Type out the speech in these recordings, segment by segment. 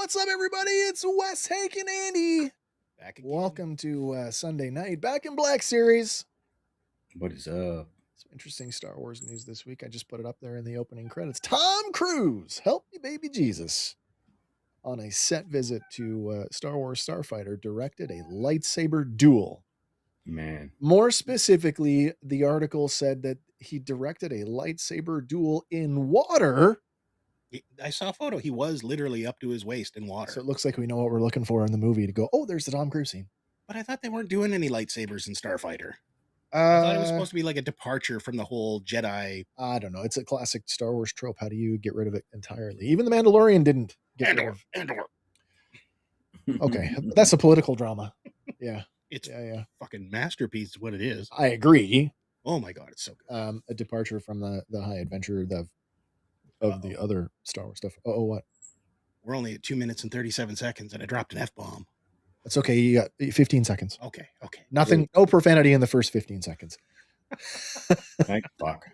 What's up, everybody? It's Wes, Hank, and Andy. Back again. Welcome to Sunday night, Back in Black series. What is up? Some interesting Star Wars news this week. I just put it up there in the opening credits. Tom Cruise, help me, baby Jesus, on a set visit to Star Wars Starfighter, directed a lightsaber duel. Man. More specifically, the article said that he directed a lightsaber duel in water. I saw a photo. He was literally up to his waist in water. So it looks like we know what we're looking for in the movie to go, oh, there's the Tom Cruise scene. But I thought they weren't doing any lightsabers in Starfighter. I thought it was supposed to be like a departure from the whole Jedi. I don't know. It's a classic Star Wars trope. How do you get rid of it entirely? Even the Mandalorian didn't get rid of Andor. Okay, that's a political drama. Yeah. It's yeah. Fucking masterpiece is what it is. I agree. Oh my God, it's so good. A departure from the high adventure of the other Star Wars stuff. Oh, what? We're only at 2 minutes and 37 seconds and I dropped an F-bomb. That's okay. You got 15 seconds. Okay. Nothing, no profanity in the first 15 seconds. Thank fuck.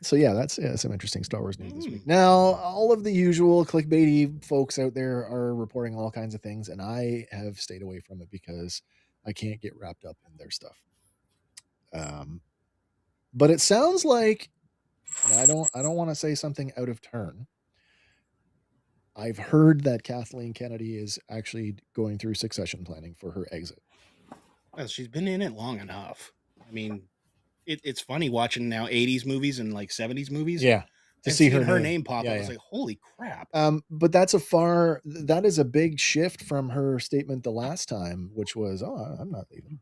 So yeah, that's some interesting Star Wars news this week. Now, all of the usual clickbaity folks out there are reporting all kinds of things, and I have stayed away from it because I can't get wrapped up in their stuff. But it sounds like, and I don't want to say something out of turn. I've heard that Kathleen Kennedy is actually going through succession planning for her exit. Well, she's been in it long enough. I mean, it's funny watching now 80s movies and like 70s movies. Yeah. To see her name pop up, it's like, holy crap. But that is a big shift from her statement the last time, which was, oh, I'm not leaving.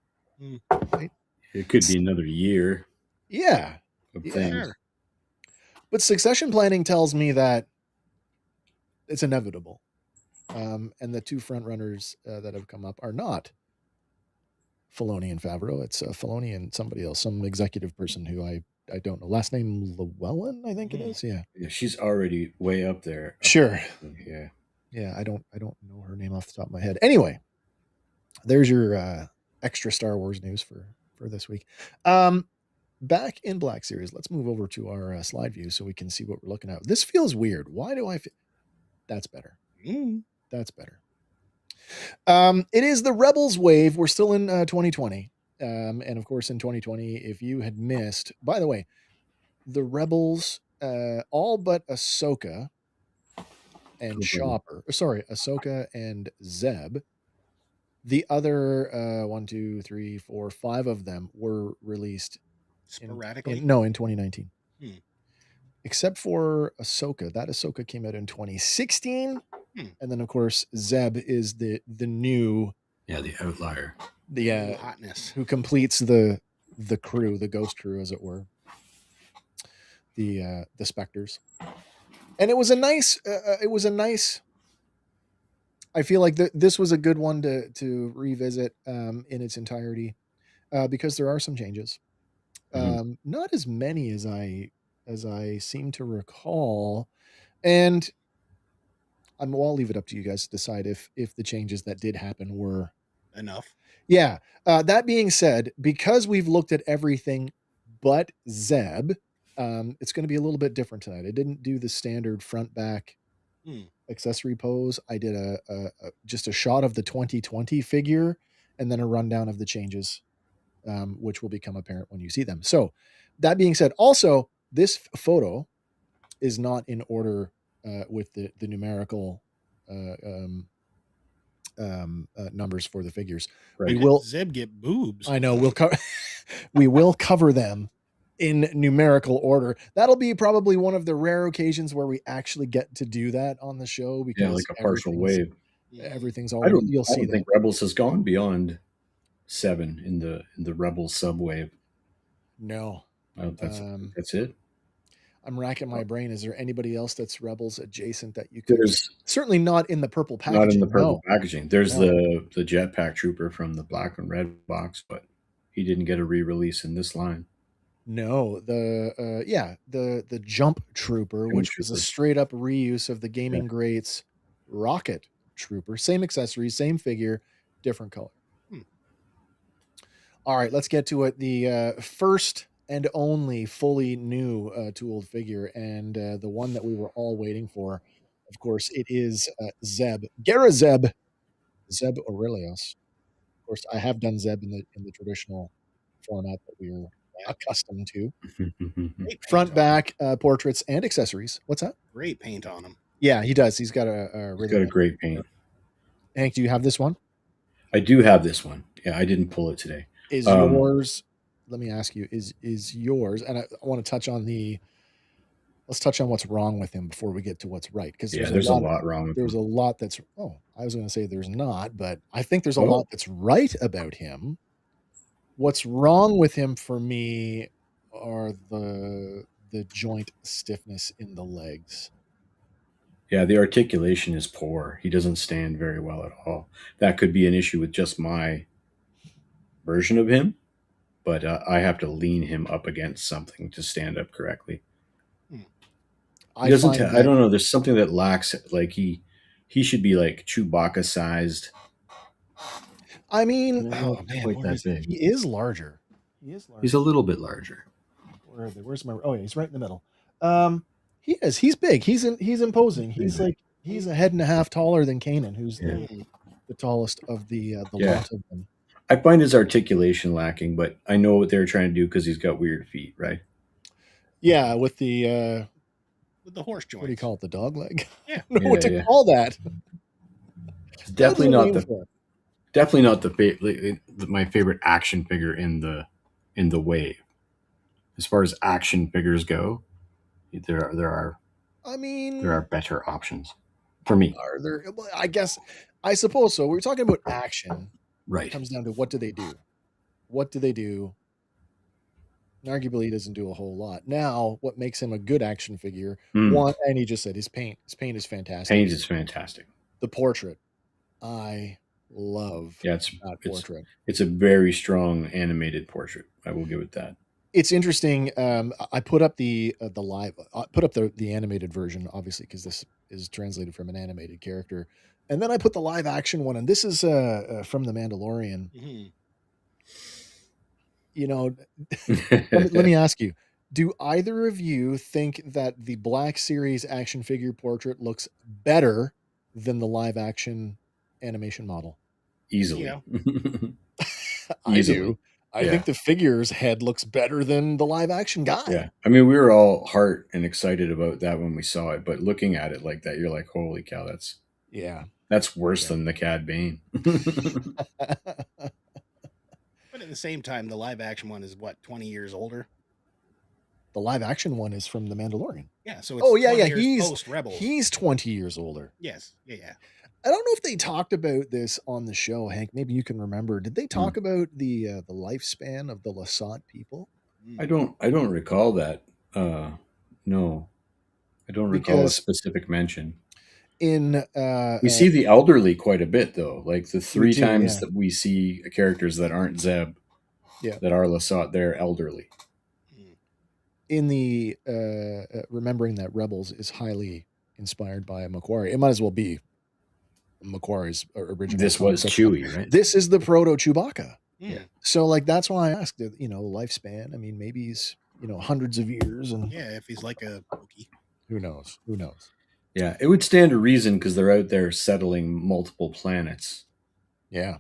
Right? It could be another year. Yeah. Sure. But succession planning tells me that it's inevitable. And the two front runners that have come up are not Filoni and Favreau. It's Filoni and somebody else, some executive person who I don't know. Last name Llewellyn, I think it is. Yeah. She's already way up there. Sure. Yeah. I don't know her name off the top of my head. Anyway, there's your extra Star Wars news for this week. Back in Black series, let's move over to our slide view so we can see what we're looking at. This feels weird. Why do I feel that's better? That's better. It is the Rebels wave. We're still in 2020. And of course, in 2020, if you had missed, by the way, the Rebels, all but Ahsoka and Ahsoka and Zeb. The other 1, 2, 3, 4, 5 of them were released sporadically. In 2019. Except for Ahsoka. That Ahsoka came out in 2016. And then, of course, Zeb is the new... Yeah, the outlier. The hotness. Who completes the crew, the ghost crew, as it were. The Spectres. And it was a nice... I feel like this was a good one to revisit in its entirety because there are some changes. Not as many as I seem to recall. And I'll leave it up to you guys to decide if the changes that did happen were enough. Yeah. That being said, because we've looked at everything but Zeb, it's going to be a little bit different tonight. I didn't do the standard front back accessory pose. I did just a shot of the 2020 figure and then a rundown of the changes, which will become apparent when you see them. So that being said, also this photo is not in order with the numerical numbers for the figures. Right. We will Zeb get boobs. I know we will cover them in numerical order. That'll be probably one of the rare occasions where we actually get to do that on the show because like a partial wave. Everything's all you'll see. I don't think Rebels has gone beyond 7 in the Rebels subwave. No. That's it. I'm racking my brain. Is there anybody else that's Rebels adjacent that you could? Certainly not in the purple packaging. Not in the purple packaging. There's the jetpack trooper from the black and red box, but he didn't get a re-release in this line. No, the jump trooper, which was a straight up reuse of the Gaming Greats rocket trooper. Same accessories, same figure, different color. All right, let's get to it. The first and only fully new tooled figure, and the one that we were all waiting for. Of course, it is Zeb, Zeb Aurelius. Of course, I have done Zeb in the traditional format that we're accustomed to. Great paint Front, on back, portraits, and accessories. What's that? Great paint on him. Yeah, he does. He's got a He's really got a nice great paint. Hank, do you have this one? I do have this one. Yeah, I didn't pull it today. Is yours? Let me ask you: is yours? And I want to touch on let's touch on what's wrong with him before we get to what's right, because there's a lot wrong with there's him. a lot that's. Oh, I was going to say there's not, but I think there's a Oh. lot that's right about him. What's wrong with him for me are the joint stiffness in the legs. Yeah, the articulation is poor. He doesn't stand very well at all. That could be an issue with just my version of him, but I have to lean him up against something to stand up correctly. He doesn't. I don't know. There's something that lacks. Like he should be like Chewbacca sized. I mean, oh man, quite that big. He is larger. He is larger. He's a little bit larger. Where are they? Where's my? Oh yeah, he's right in the middle. He is. He's big. He's imposing. He's a head and a half taller than Kanan, who's the tallest of the lot of them. I find his articulation lacking, but I know what they're trying to do because he's got weird feet, right? Yeah, with the horse joints. What do you call it? The dog leg? Yeah. I don't know what to call that. It's definitely not my favorite action figure in the wave. As far as action figures go, there are better options for me. Are there? Well, I suppose so. We're talking about action. Right. It comes down to what do they do? What do they do? And arguably, he doesn't do a whole lot. Now, what makes him a good action figure? One, and he just said his paint. His paint is fantastic. Paint is fantastic. The portrait, I love. Yeah, that portrait. It's a very strong animated portrait. I will give it that. It's interesting. I put up the live. I put up the animated version, obviously, because this is translated from an animated character, and then I put the live action one, and this is from The Mandalorian. Mm-hmm. You know, let me ask you: do either of you think that the Black Series action figure portrait looks better than the live action animation model? Easily. Yeah. I do. I think the figure's head looks better than the live action guy. Yeah. I mean, we were all heart and excited about that when we saw it, but looking at it like that, you're like, holy cow, that's worse than the Cad Bane. But at the same time, the live action one is what, 20 years older? The live action one is from The Mandalorian. Yeah, so it's he's post-Rebels. He's 20 years older. Yes. Yeah. I don't know if they talked about this on the show, Hank. Maybe you can remember. Did they talk about the lifespan of the Lasat people? I don't recall that. No, I don't recall a specific mention. We see the elderly quite a bit, though. Like the three times that we see characters that aren't Zeb, that are Lasat, they're elderly. In the remembering that Rebels is highly inspired by Macquarie, it might as well be Macquarie's original. This was Chewie, right? This is the proto Chewbacca. Yeah. So like that's why I asked. Lifespan. I mean, maybe he's hundreds of years, and if he's like a Wookiee, who knows? Yeah, it would stand to reason because they're out there settling multiple planets. Yeah,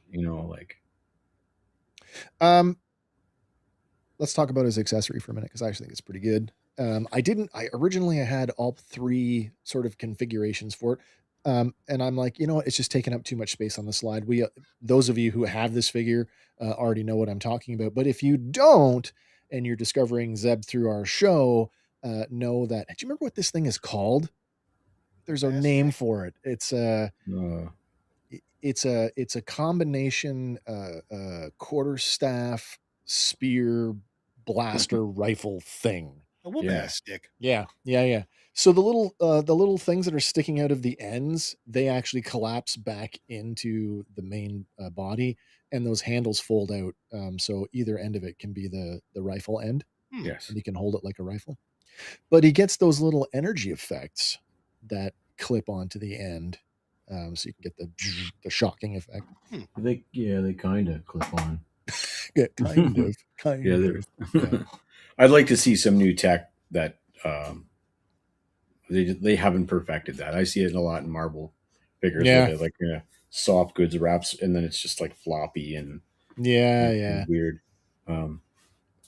let's talk about his accessory for a minute because I actually think it's pretty good. I originally had all three sort of configurations for it. And I'm like, it's just taking up too much space on the slide. Those of you who have this figure already know what I'm talking about. But if you don't, and you're discovering Zeb through our show, know that. Do you remember what this thing is called? There's a name for it. It's a combination quarterstaff spear blaster rifle thing. A whoop-ass stick. Yeah. So the little things that are sticking out of the ends, they actually collapse back into the main body, and those handles fold out. So either end of it can be the rifle end. Yes. And you can hold it like a rifle. But he gets those little energy effects that clip onto the end. So you can get the shocking effect. They kind of clip on. Kind of. Yeah. I'd like to see some new tech that they haven't perfected that. I see it a lot in Marvel figures where Yeah, they like soft goods wraps, and then it's just like floppy yeah, and yeah, weird. Um,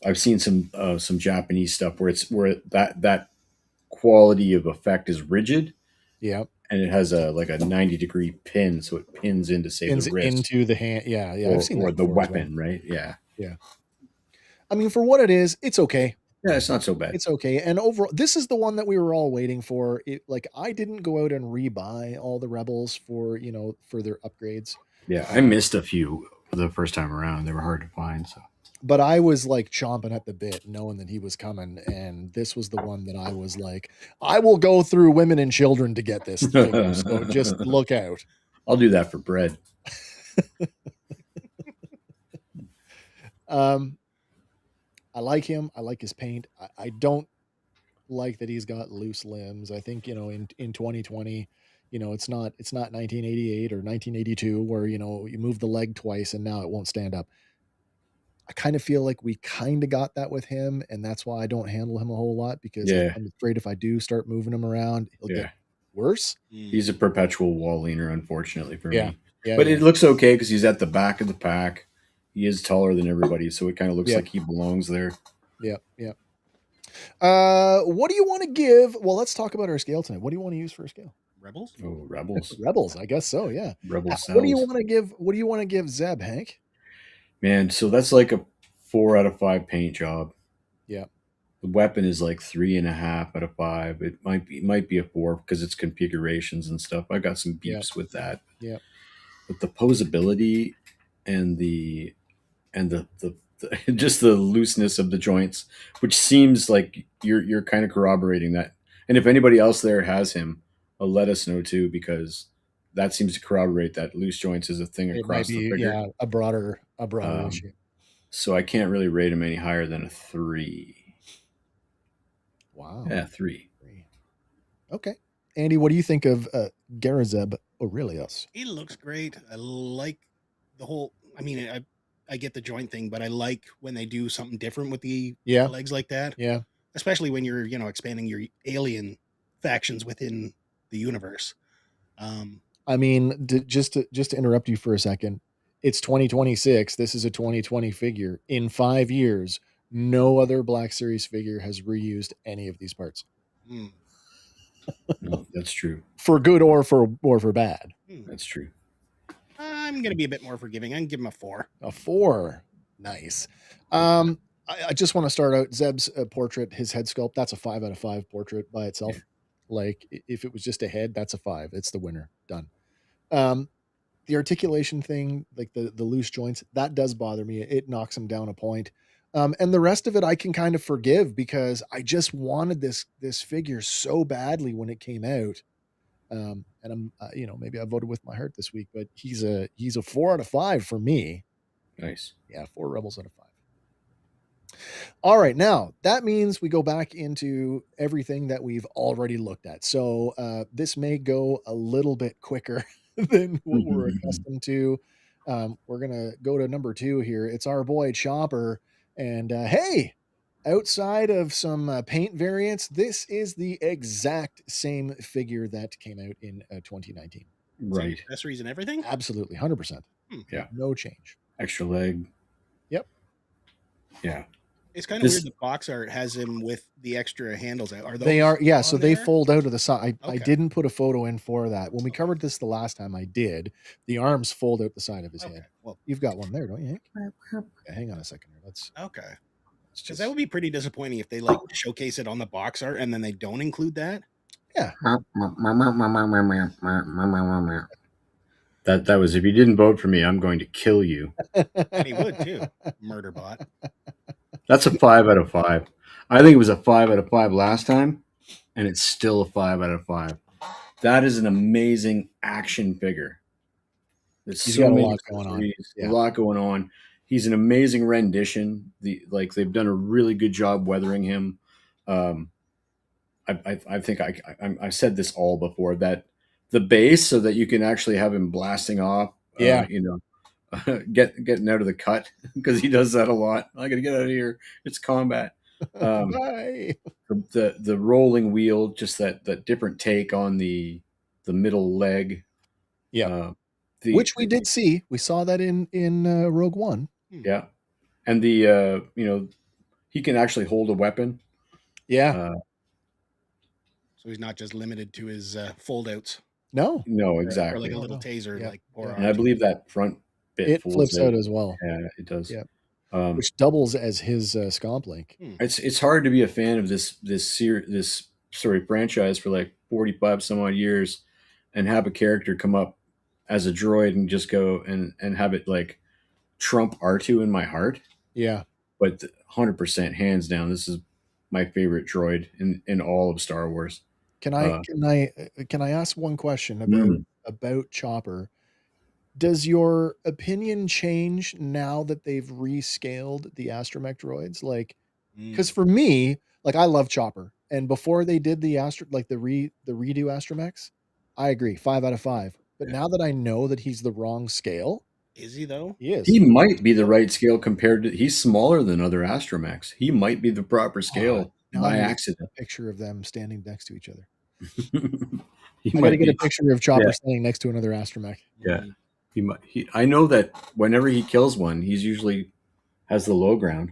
I've seen some Japanese stuff where it's where that quality of effect is rigid, yeah. and it has a like a 90-degree pin, so it pins into say the Pins wrist into the hand. Yeah, yeah. I've seen or that the before as well. weapon, right? Yeah, Yeah. I mean, for what it is, it's okay. yeah, it's not so bad. It's okay. And overall, this is the one that we were all waiting for. It like I didn't go out and rebuy all the Rebels for for their upgrades. Yeah, I Um, missed a few the first time around. They were hard to find. So but I was like chomping at the bit, knowing that he was coming, and this was the one that I was like, I will go through women and children to get this figure. So just look out. I'll do that for bread. Um, I like him. I like his paint. I don't like that he's got loose limbs. I think in 2020, it's not 1988 or 1982 where you move the leg twice and now it won't stand up. I kind of feel like we kind of got that with him, and that's why I don't handle him a whole lot because Yeah, I'm afraid if I do start moving him around, he'll get yeah. worse. He's a perpetual wall leaner, unfortunately for Yeah, me. yeah, But yeah, it looks okay because he's at the back of the pack. He is taller than everybody, so it kind of looks yeah, like he belongs there. yeah, yeah. What do you want to give? Well, let's talk about our scale tonight. What do you want to use for a scale? Rebels. Oh, rebels, Rebels, I guess so. Yeah. rebel What do you cells, want to give? What do you want to give Zeb, Hank? man. So that's like a 4 out of 5 paint job. Yeah, The weapon is like 3.5 out of 5. It might be a 4 because it's configurations and stuff. I got some yeah, beeps with that, yeah. but the posability and the just the looseness of the joints, which seems like you're kind of corroborating that. And if anybody else there has him, let us know too, because that seems to corroborate that loose joints is a thing It might across the be, figure. yeah, a broader Um, issue. so I can't really rate him any higher than a 3. Wow. Yeah, 3. Okay. Andy, what do you think of Garazeb Aurelius? He looks great. I like the whole. I mean, I get the joint thing, but I like when they do something different with the Yeah, legs like that, yeah. especially when you're expanding your alien factions within the universe. Um, I mean, just to interrupt you for a second, it's 2026. This is a 2020 figure. In 5 years, no other Black Series figure has reused any of these parts hmm, No, that's true. for good or for bad. hmm. That's true. I'm gonna be a bit more forgiving. I can give him a 4. A 4, nice. I just want to start out Zeb's portrait, his head sculpt. That's a 5 out of 5 portrait by Yeah. itself. Like if it was just a head, that's a 5. It's the winner. Done. Um, the articulation thing, like the loose joints, that does bother me. It knocks him down a point. And the rest of it I can kind of forgive because I just wanted this figure so badly when it came out. And I'm maybe I voted with my heart this week, but he's a 4 out of 5 for me. Nice. Yeah, 4 rebels out of 5. All right, now that means we go back into everything that we've already looked at. So this may go a little bit quicker than what we're accustomed to. We're gonna go to number 2 here. It's our boy Chopper, and hey, outside of some paint variants, this is the exact same figure that came out in 2019. Right. Accessories and everything. Absolutely, 100%. Yeah. No change. Extra leg. Yep. Yeah. It's kind of This weird. The box art has him with the extra handles out. Are those? They are, yeah. So on they there? fold out of the side. I Okay. didn't put a photo in for that. When we covered this the last time, I did. The arms fold out the side of his Okay. head. Well, You've got one there, don't you, Hank? Yeah, hang on a second here. Let's okay. Because just that would be pretty disappointing if they like showcase it on the box art and then they don't include that. yeah. that was if you didn't vote for me, I'm going to kill you. And he would too. Murderbot. That's a 5 out of 5. I think it was a 5 out of 5 last time, and it's still a 5 out of 5. That is an amazing action figure. There's He's so got a many lot going on. accessories, Yeah. a lot going on. He's an amazing rendition. They've done a really good job weathering him. I think I said this all before that the base so that you can actually have him blasting off. Yeah. Getting out of the cut because he does that a lot. I got to get out of here. It's combat. Bye. The rolling wheel, just that different take on the middle leg. Yeah. The Which we did see. We saw that in Rogue One. Yeah, and the he can actually hold a weapon. Yeah. So he's not just limited to his foldouts. No. No, Or exactly. like a No, little no. taser, Yeah, like poor yeah. And I believe that front bit It folds flips out as well. Yeah, it does. Yeah. Um, Which doubles as his scomp link. it's hard to be a fan of this franchise for like 45 some odd years and have a character come up as a droid and just go and have it like trump R2 in my heart. Yeah. But 100% hands down, this is my favorite droid in all of Star Wars. Can I ask one question about Chopper? Does your opinion change now that they've rescaled the astromech droids? Like, because for me, like I love Chopper, and before they did the redo astromechs, I agree, 5 out of 5. But now that I know that he's the wrong scale, Is he though? he is. He might be the right scale compared to. He's smaller than other astromechs. He might be the proper scale Now by I need accident. a picture of them standing next to each other. He I got to might get a be. picture of Chopper Yeah. standing next to another astromech. Yeah, he might. I know that whenever he kills one, he's usually has the low ground.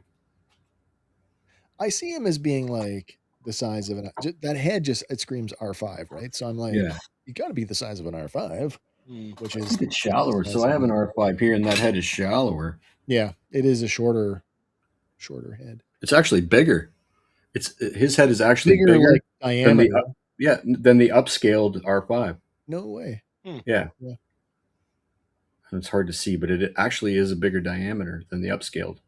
I see him as being like the size of that head. It screams R5, right? So I'm like, Yeah, you got to be the size of an R5, which I is think it's shallower. So I have an R5 here, and that head is shallower. Yeah, it is a shorter head. It's actually bigger. His head is actually bigger like than diameter. than the upscaled R5. No way. Yeah. It's hard to see, but it actually is a bigger diameter than the upscaled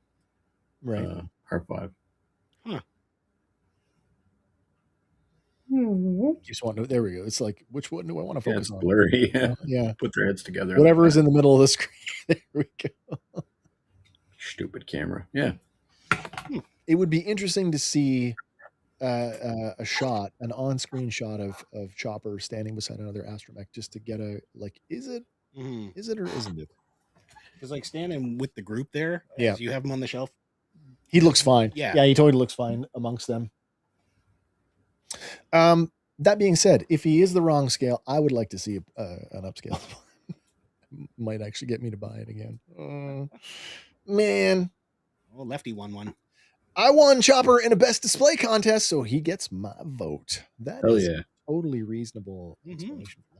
R5. Huh. Just want to. There we go. It's like, which one do I want to focus on? Blurry. Yeah. Yeah. Put their heads together. Whatever is in the middle of the screen. There we go. Stupid camera. Yeah. It would be interesting to see a shot, an on-screen shot of Chopper standing beside another astromech, just to get a like, is it or isn't it? Because like standing with the group there, Yeah, you have him on the shelf. He looks fine. Yeah, he totally looks fine amongst them. That being said, if he is the wrong scale, I would like to see an upscale. Might actually get me to buy it again. Man. Oh, Lefty won one. I won Chopper in a best display contest, so he gets my vote. That is a totally reasonable explanation for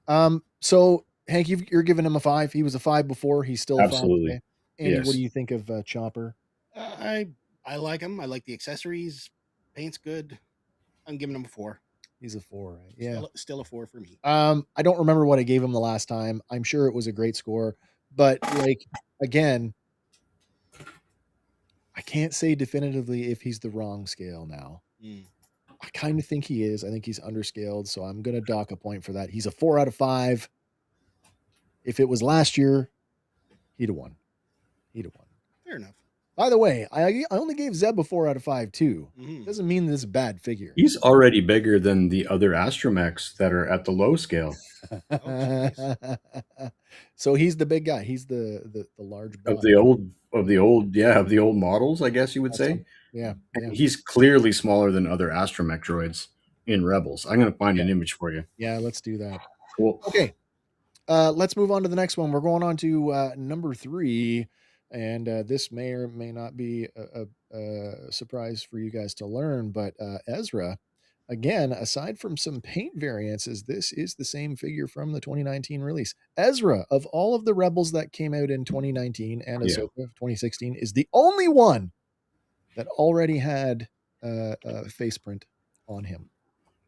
that. So Hank, you're giving him a 5. He was a 5 before. He's still absolutely. A 5 today. Andy, what do you think of Chopper? I like him. I like the accessories. Paint's good. I'm giving him a 4. He's a 4, right? Yeah, still a 4 for me. I don't remember what I gave him the last time. I'm sure it was a great score, but like again, I can't say definitively if he's the wrong scale now. I kind of think he is. I think he's underscaled, so I'm gonna dock a point for that. He's a 4 out of 5. If it was last year, he'd have won. Fair enough. By the way, I only gave Zeb a 4 out of 5 too. Doesn't mean this is a bad figure. He's already bigger than the other astromechs that are at the low scale. So he's the big guy. He's the large of the old models, I guess you would say. Yeah. He's clearly smaller than other astromech droids in Rebels. I'm going to find an image for you. Yeah, let's do that. Cool. Okay. Let's move on to the next one. We're going on to number 3, and this may or may not be a surprise for you guys to learn, but Ezra, again, aside from some paint variances, this is the same figure from the 2019 release. Ezra, of all of the Rebels that came out in 2019 and Ahsoka 2016, is the only one that already had a face print on him.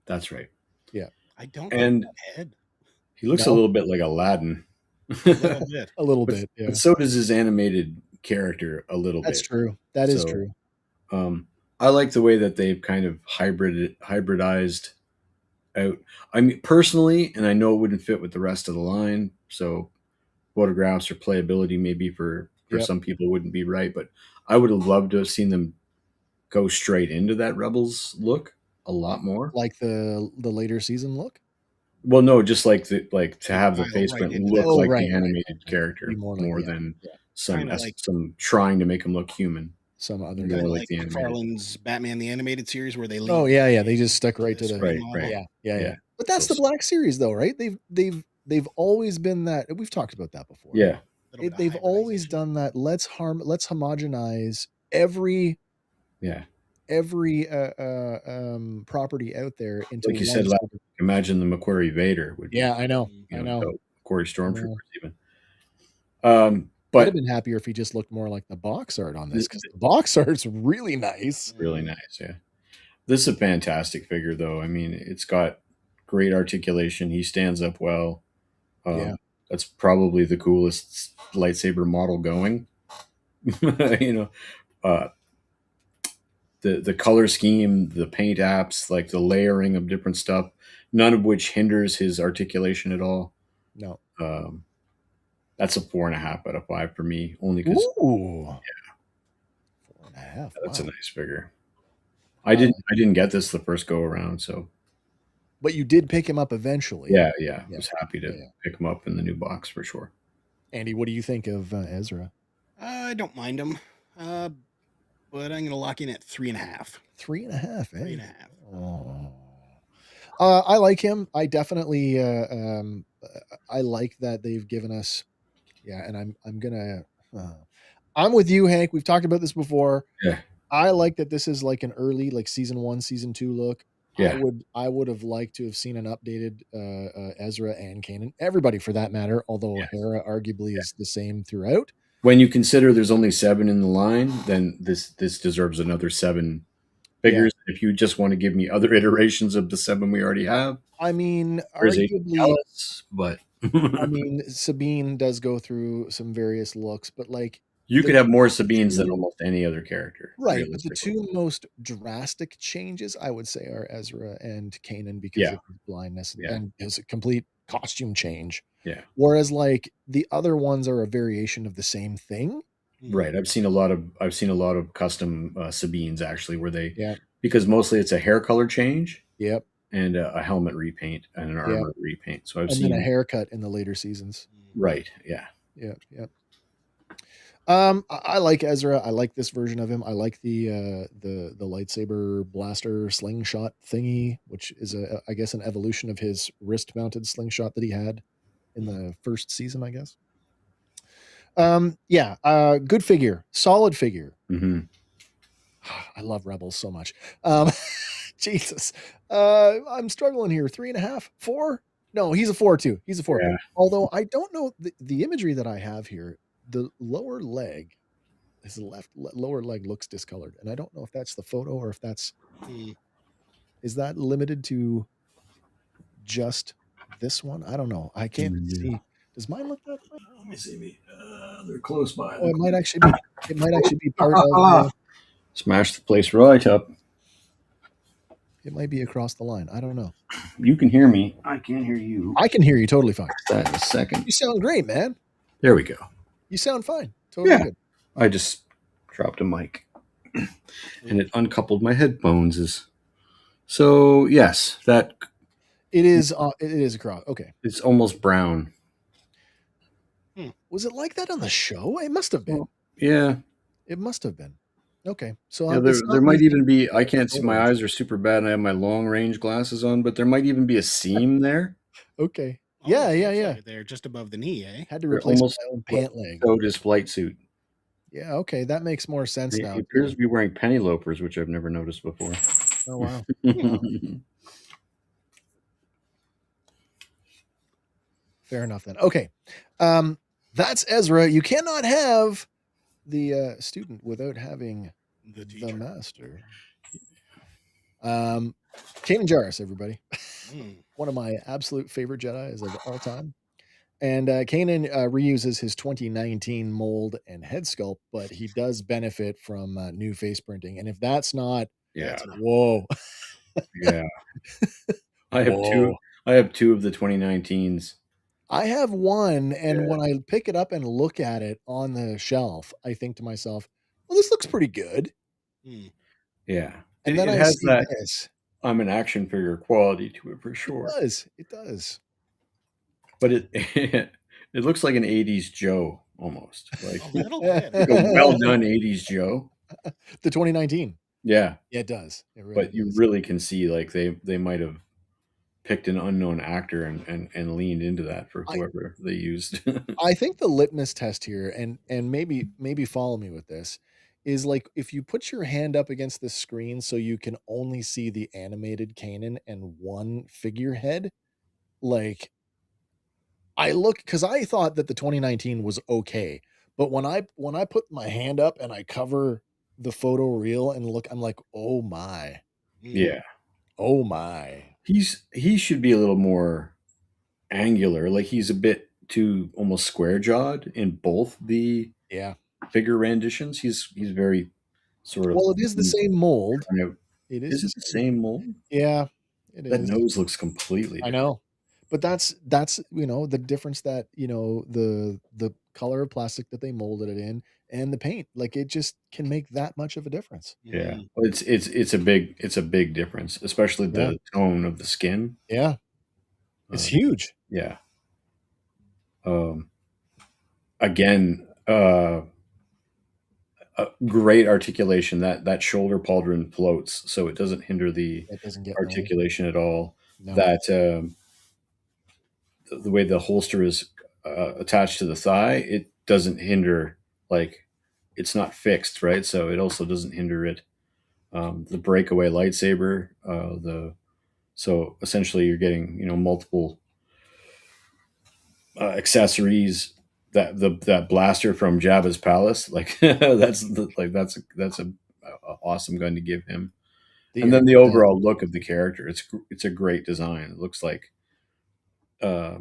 That's right. Yeah. I don't and like that head. He looks a little bit like Aladdin. A little bit, yeah. But so does his animated character a little bit. That's true. That is true. I like the way that they've kind of hybridized out. I mean, personally, and I know it wouldn't fit with the rest of the line, so photographs or playability maybe for some people wouldn't be right, but I would have loved to have seen them go straight into that Rebels look a lot more. Like the later season look? Well, no, just like to have the face print look like the animated character more than some trying to make him look human. some other More Kind of like like the animated. McFarlane's Batman the Animated Series, where they leave. Oh yeah, they just stuck right to the Right, model. right. yeah. But that's So- the Black Series, though, right? They've always been that. We've talked about that before. Yeah, Little bit of They've always hybridization. done that. Let's homogenize every yeah. property out there into Like you one. said, imagine the Macquarie Vader would be. Yeah, I know. Dope. Macquarie Stormtroopers even. I'd But have been happier if he just looked more like the box art on this, because the box art's really nice. really nice, yeah. This is a fantastic figure, though. I mean, it's got great articulation. He stands up well. Yeah. That's probably the coolest lightsaber model going. The color scheme, the paint apps, like the layering of different stuff, none of which hinders his articulation at all. No. That's a 4.5 out of 5 for me, only because Ooh. Yeah. 4.5. that's wow. a nice figure. I didn't get this the first go around, so But you did pick him up eventually. yeah. I was happy to pick him up in the new box for sure. Andy, what do you think of Ezra? I don't mind him, but I'm going to lock in at 3.5. 3.5. Eh? 3.5. Oh. I like him. I definitely I like that they've given us. Yeah, and I'm gonna. I'm with you, Hank. We've talked about this before. Yeah. I like that this is like an early, like season 1, season 2 look. Yeah. I would have liked to have seen an updated Ezra and Kanan, everybody for that matter. Although Hera arguably is the same throughout. When you consider there's only 7 in the line, then this deserves another 7 figures. Yeah. If you just want to give me other iterations of the 7 we already have, I mean, arguably, Alice, but I mean, Sabine does go through some various looks, but like you could have more Sabines than almost any other character, right? But the two most drastic changes, I would say, are Ezra and Kanan because of his blindness and his complete costume change. Yeah. Whereas, like the other ones are a variation of the same thing. Right. I've seen a lot of custom Sabines actually, where they because mostly it's a hair color change. Yep. And a helmet repaint and an armor repaint. So I've seen a haircut in the later seasons. Right. Yeah. Yeah. I like Ezra. I like this version of him. I like the lightsaber blaster slingshot thingy, which is I guess an evolution of his wrist mounted slingshot that he had in the first season, I guess. Good figure, solid figure. Mm-hmm. I love Rebels so much. Jesus. I'm struggling here. 3.5, 4? No, he's a 4 too. He's a 4. Yeah. Although I don't know the imagery that I have here, the lower leg, his lower leg looks discolored. And I don't know if that's the photo or if that's, is that limited to just this one? I don't know. I can't see. Does mine look that way? Let me see. They're close by. Oh, it might actually be part of. Smash the place right up. It might be across the line. I don't know. You can hear me. I can't hear you. I can hear you totally fine. That in a second. You sound great, man. There we go. You sound fine. Totally good. I just dropped a mic and it uncoupled my headphones. So yes, that it is across. Okay. It's almost brown. Was it like that on the show? It must have been. Yeah. It must have been. Okay, so there might even be. I can't see. My eyes are super bad, and I have my long range glasses on. But there might even be a seam there. Okay. Yeah. Like they're just above the knee, eh? Had to replace my own pant leg. So his flight suit. Yeah. Okay, that makes more sense now. He appears to be wearing penny loafers, which I've never noticed before. Oh wow. Fair enough then. Okay, that's Ezra. You cannot have the student without having the master. Kanan Jarrus, everybody. One of my absolute favorite Jedis of all time. And Kanan reuses his 2019 mold and head sculpt, but he does benefit from new face printing. And if that's not, whoa. Yeah. I have two of the 2019s. I have one, and when I pick it up and look at it on the shelf, I think to myself, well, this looks pretty good. Yeah. And then I see this. I'm an action figure quality to it for sure. It does. But it looks like an 80s Joe almost. Like, a little bit. like a well done 80s Joe. The 2019. Yeah, Yeah, it does. It really but you does. really can see like they might have picked an unknown actor and leaned into that for I whoever they used. I think the litmus test here, and maybe follow me with this, is like if you put your hand up against the screen so you can only see the animated Kanan and one figurehead, like I look because I thought that the 2019 was okay, but when I put my hand up and I cover the photo reel and look, I'm like, oh my, Mm. Yeah, oh my, he should be a little more angular. Like he's a bit too almost square jawed in both the yeah. figure renditions. He's very sort of Well, it is the same mold. kind of. It is Is the it the same. same mold? Yeah, it That is. nose looks completely I different. know. But that's, the difference that, the color of plastic that they molded it in and the paint, like, it just can make that much of a difference. Yeah, Mm. well, it's a big difference, especially Yeah, the tone of the skin. yeah, it's Uh, huge. yeah. Um, again, great articulation. That shoulder pauldron floats, so it doesn't hinder the It doesn't get in the way. articulation at all. No. That the way the holster is attached to the thigh, it doesn't hinder. Like it's not fixed, right? So it also doesn't hinder it. The breakaway lightsaber, the so essentially you're getting multiple accessories. That blaster from Jabba's palace, like that's a awesome gun to give him. The And air then the the overall look of the character, it's a great design. It looks uh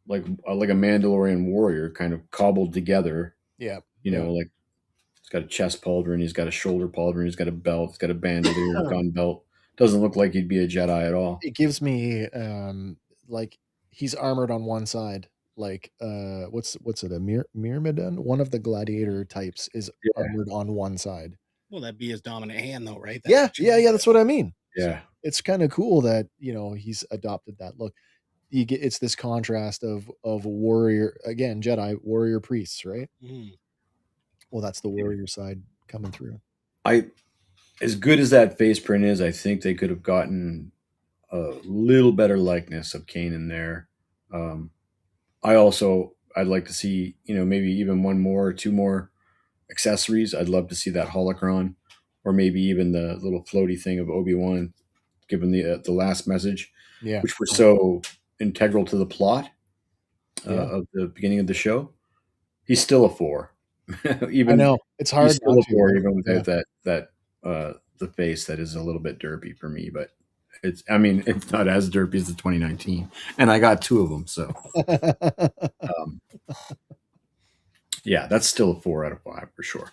like a Mandalorian warrior kind of cobbled together. Yeah, yeah. Like he's got a chest pauldron, he's got a shoulder pauldron, he's got a belt, he's got a bandolier, gun belt. Doesn't look like he'd be a Jedi at all. It gives me, like, he's armored on one side, like, what's it, a myrmidon? One of the gladiator types is Yeah, armored on one side. Well, that'd be his dominant hand, though, right? That's Yeah, what you yeah, need. yeah, that's what I mean. So, yeah, it's kinda cool that, he's adopted that look. You get it's this contrast of warrior again, Jedi, warrior priests, right? Mm. Well, that's the yeah. warrior side coming through. I As good as that face print is, I think they could have gotten a little better likeness of Kane in there. Um, I'd like to see maybe even one more or two more accessories. I'd love to see that holocron, or maybe even the little floaty thing of Obi-Wan, given the last message, Yeah, which were yeah, so integral to the plot yeah. of the beginning of the show. He's still a four, I even know. It's he's hard still not a to, four, right? even Yeah. without the face that is a little bit derpy for me. But it's not as derpy as the 2019, and I got two of them, so um, yeah, that's still a 4 out of 5 for sure.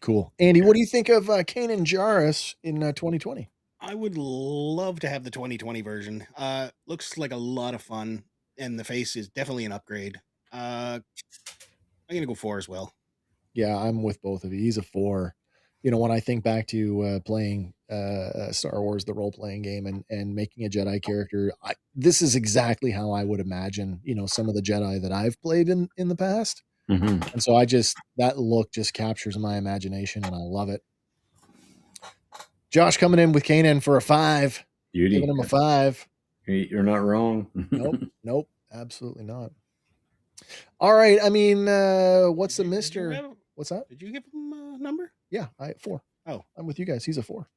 Cool. Andy, what do you think of, Kanan Jarrus in, 2020? I would love to have the 2020 version. Looks like a lot of fun, and the face is definitely an upgrade. I'm gonna go 4 as well. Yeah, I'm with both of you. He's a 4. When I think back to, playing, Star Wars, the role-playing game, and making a Jedi character, this is exactly how I would imagine, some of the Jedi that I've played in the past, Hmm. and so that look just captures my imagination, and I love it. Josh coming in with Kanan for a 5, giving Beauty. him a 5. You're not wrong. Nope, nope, absolutely not. All right, I mean, what's the Mister? What's that? Did you give him a number? Yeah, 4. Oh, I'm with you guys. He's a 4.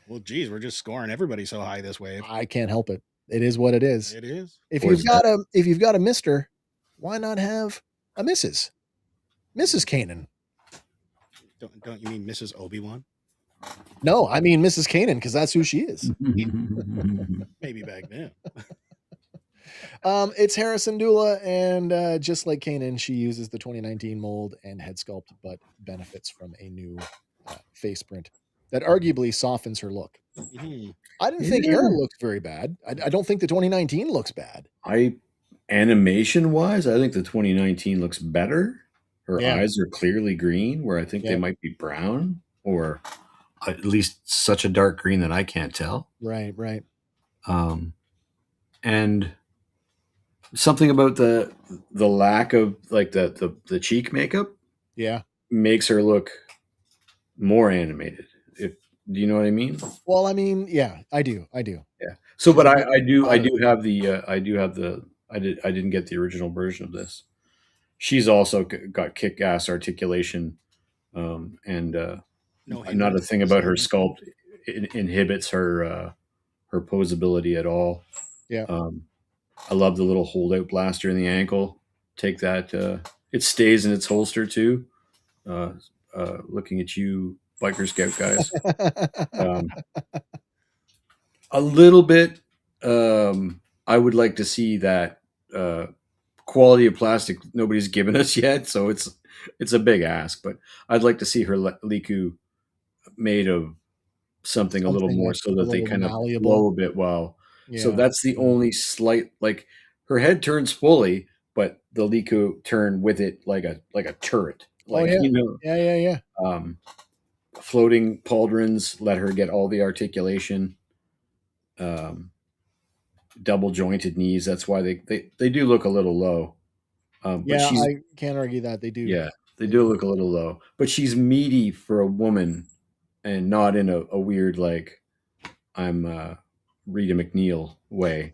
well, geez, we're just scoring everybody so high this wave. I can't help it. It is what it is. It is. If Or you've is that got a Mister, why not have a Mrs.? Mrs. Kanan. Don't you mean Mrs. Obi-Wan? No, I mean Mrs. Kanan because that's who she is. Maybe back then. It's Harrison Dula, and just like Kanan, she uses the 2019 mold and head sculpt, but benefits from a new face print that arguably softens her look. Mhm. I didn't think Yeah. Hera looked very bad. I don't think the 2019 looks bad. Animation wise, I think the 2019 looks better. Her Yeah, eyes are clearly green, where I think they yeah, might be brown, or at least such a dark green that I can't tell. right, right. Um, and something about the lack of like the cheek makeup. Yeah, makes her look more animated. Do you know what I mean? Well, I mean, yeah, I do. Yeah. So, She's but a I do lot of have the I didn't get the original version of this. She's also got kick-ass articulation, and No not a hindrances. thing about her sculpt inhibits her posability at all. Yeah. I love the little holdout blaster in the ankle. Take that. It stays in its holster too. Uh, looking at you, biker scout guys. A little bit. I would like to see that quality of plastic nobody's given us yet, so it's a big ask. But I'd like to see her Liku made of something a little Something more, like so a that they little kind of malleable. blow a bit while. So Yeah. that's the only slight, like, her head turns fully, but the Liku turn with it like a turret, Oh like, yeah. Yeah. floating pauldrons let her get all the articulation. Um, Double jointed knees. That's why they do look a little low. But Yeah, she's I can't argue that they do. yeah, they They do do. look a little low. But she's meaty for a woman, and not in a weird, like, I'm Rita McNeil way.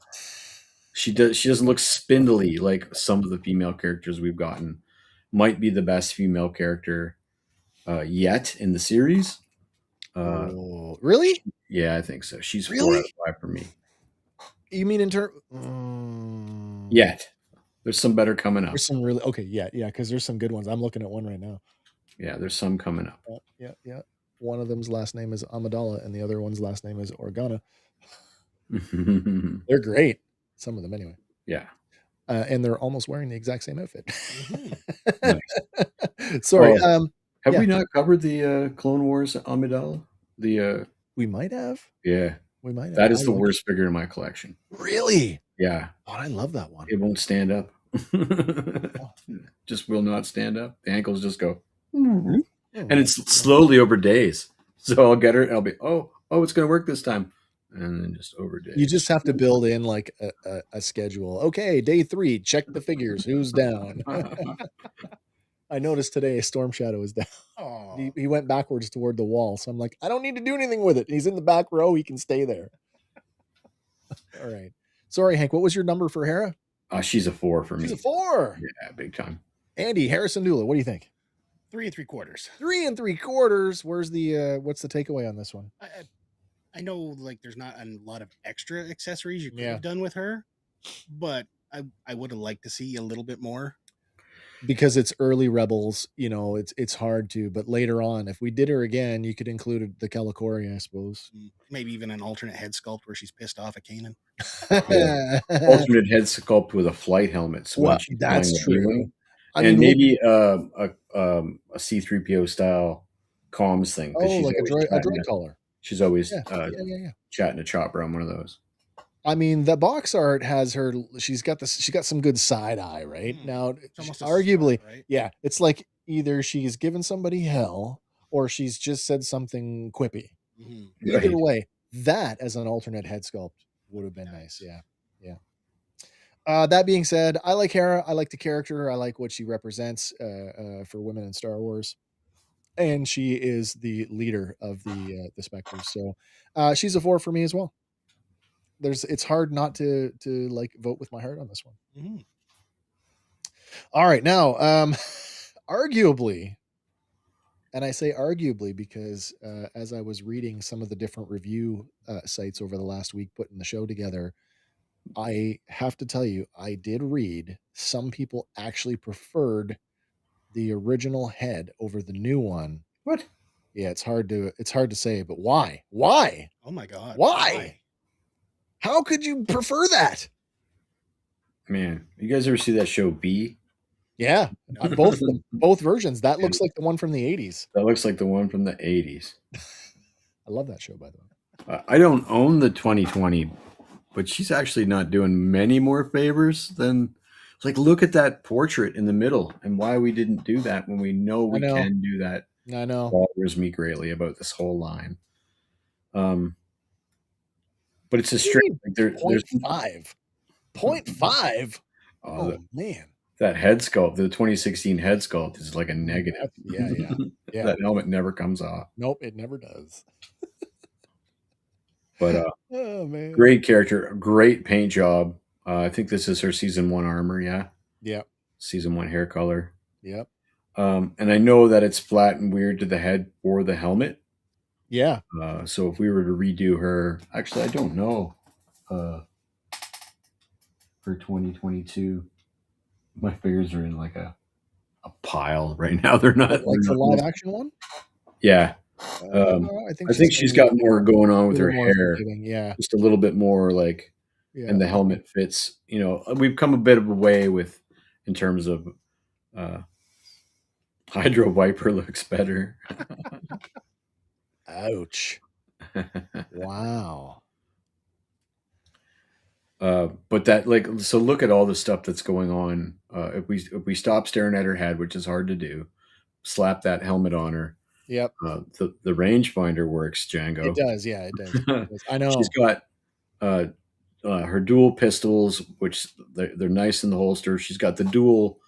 She doesn't look spindly like some of the female characters we've gotten. Might be the best female character yet in the series. Oh, really? Yeah, I think so. She's 4 out Really? of 5 for me. You mean in terms? Yet. There's some better coming up. There's some really okay. Yeah, because there's some good ones. I'm looking at one right now. Yeah, there's some coming up. Yeah. One of them's last name is Amidala, and the other one's last name is Organa. They're great. Some of them, anyway. Yeah. And they're almost wearing the exact same outfit. Nice. Sorry. Have yeah. we not covered the Clone Wars Amidala? We might have. Yeah. We might have. That is the worst figure in my collection. Really? Yeah. Oh, I love that one. It won't stand up. Just will not stand up. The ankles just go. And it's slowly over days. So I'll get her and I'll be, oh, it's going to work this time. And then just over days. You just have to build in like a schedule. Okay, day 3, check the figures. Who's down? I noticed today Storm Shadow is down. Oh. He went backwards toward the wall. So I'm like, I don't need to do anything with it. He's in the back row. He can stay there. All right. Sorry, Hank. What was your number for Hera? She's a 4 for me. She's a 4. Yeah, big time. Andy, Harrison Dula, what do you think? 3 3/4. 3 3/4. Where's the what's the takeaway on this one? I know, like, there's not a lot of extra accessories you could Yeah. have done with her, but I would have liked to see a little bit more. Because it's early Rebels, it's hard to. But later on, if we did her again, you could include the Calicori, I suppose. Maybe even an alternate head sculpt where she's pissed off at Kanan. Alternate head sculpt with a flight helmet. So Well, she's that's flying true. I mean, maybe a C-3PO style comms thing. Oh, like a droid collar. She's always yeah. chatting to Chopper on one of those. I mean, the box art has her. She's got some good side eye, right? Now, It's almost a arguably, start, right? yeah, it's like either she's given somebody hell or she's just said something quippy. Either way, that as an alternate head sculpt would have been nice. Yeah. That being said, I like Hera. I like the character. I like what she represents for women in Star Wars. And she is the leader of the Spectres. So she's a 4 for me as well. It's hard not to like vote with my heart on this one. All right, now arguably, and I say arguably because as I was reading some of the different review sites over the last week putting the show together, I have to tell you, I did read some people actually preferred the original head over the new one. What? Yeah, it's hard to say, but why? Why? Oh my God. Why? How could you prefer that? Man, you guys ever see that show B? Yeah, both versions. That looks like the one from the 80s. That looks like the one from the 80s. I love that show, by the way. I don't own the 2020, but she's actually not doing many more favors than, like, look at that portrait in the middle and why we didn't do that when we know we can do that. I know. Bothers me greatly about this whole line. But it's a straight. Like, there's 0.5. 0.5. Oh man, that head sculpt, the 2016 head sculpt, is like a negative. Yeah. That helmet never comes off. Nope, it never does. But Oh man. great character, great paint job. I think this is her season 1 armor. Yeah, Yep. season 1 hair color. Yep. And I know that it's flat and weird to the head or the helmet. Yeah. So if we were to redo her, actually, I don't know. For 2022, my figures are in like a pile right now. They're not Like the live action one. Yeah. I I think she's got more going on with her hair. forgiving. Yeah. Just a little bit more like, Yeah. and the helmet fits. You know, we've come a bit of a way with in terms of Hydro Viper looks better. Ouch. Wow. But that, like, so look at all the stuff that's going on. If we stop staring at her head, which is hard to do, slap that helmet on her. Yep. The rangefinder works, Django. It does. Yeah, it does. It does. I know. She's got her dual pistols, which they're nice in the holster. She's got the dual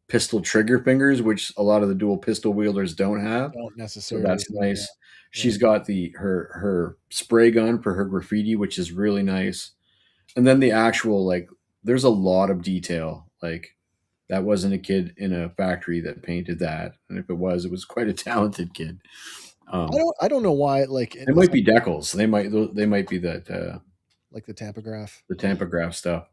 pistol trigger fingers, which a lot of the dual pistol wielders don't have. Don't So necessarily. that's nice. Yeah. She's got her spray gun for her graffiti, which is really nice. And then the actual, like, there's a lot of detail. Like, that wasn't a kid in a factory that painted that, and if it was quite a talented kid. I don't know why. Like, it might be decals. They might be that like the Tampograph. The Tampograph stuff.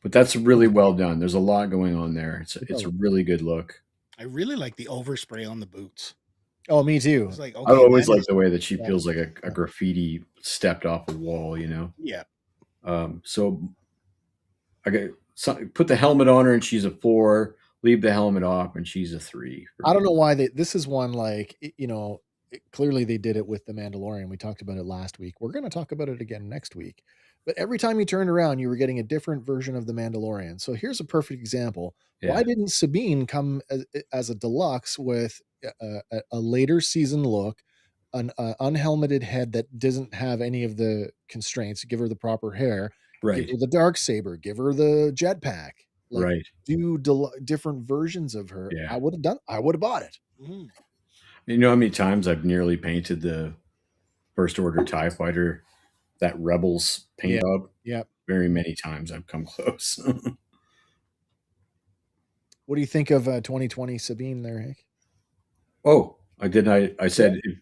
But that's really well done. There's a lot going on there. It's a really good look. I really like the overspray on the boots. Oh, me too. It's like, I okay, always that like is- the way that she feels like a graffiti stepped off a wall, you know? Yeah. So put the helmet on her and she's a 4. Leave the helmet off and she's a 3. I don't know why this is one, like, you know, clearly they did it with The Mandalorian. We talked about it last week. We're going to talk about it again next week. But every time you turned around, you were getting a different version of The Mandalorian. So here's a perfect example. Yeah. Why didn't Sabine come as a deluxe with a later season look, an unhelmeted head that doesn't have any of the constraints? Give her the proper hair. Right. Give her the dark saber. Give her the jetpack. Like, right. Do different versions of her. Yeah. I would have bought it. Mm-hmm. You know how many times I've nearly painted the First Order TIE Fighter, that Rebels paint job? Yeah. Very many times I've come close. What do you think of 2020 Sabine there, Hank? Oh, I did. I said. Yeah.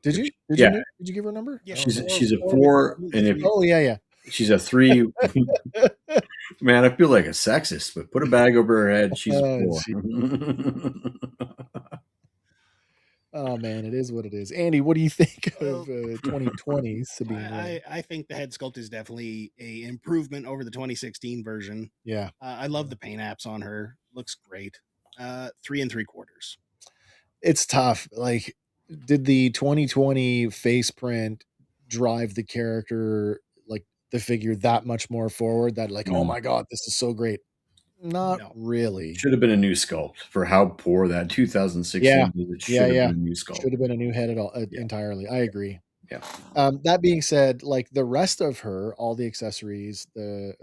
Did you? Yeah. Did you give her a number? Yeah. She's a 4, and if yeah. she's a 3. Man, I feel like a sexist, but put a bag over her head. She's a 4. Oh man, it is what it is. Andy, what do you think of 2020 Sabine? I think the head sculpt is definitely a improvement over the 2016 version. Yeah. I love the paint apps on her. Looks great. 3 3/4. It's tough. Like, did the 2020 face print drive the character, like the figure, that much more forward? That, like, oh my god, this is so great. Not really. Should have been a new sculpt for how poor that 2016 was. Yeah. Been a new sculpt. Should have been a new head at all entirely. I agree. Yeah. That being said, like the rest of her, all the accessories,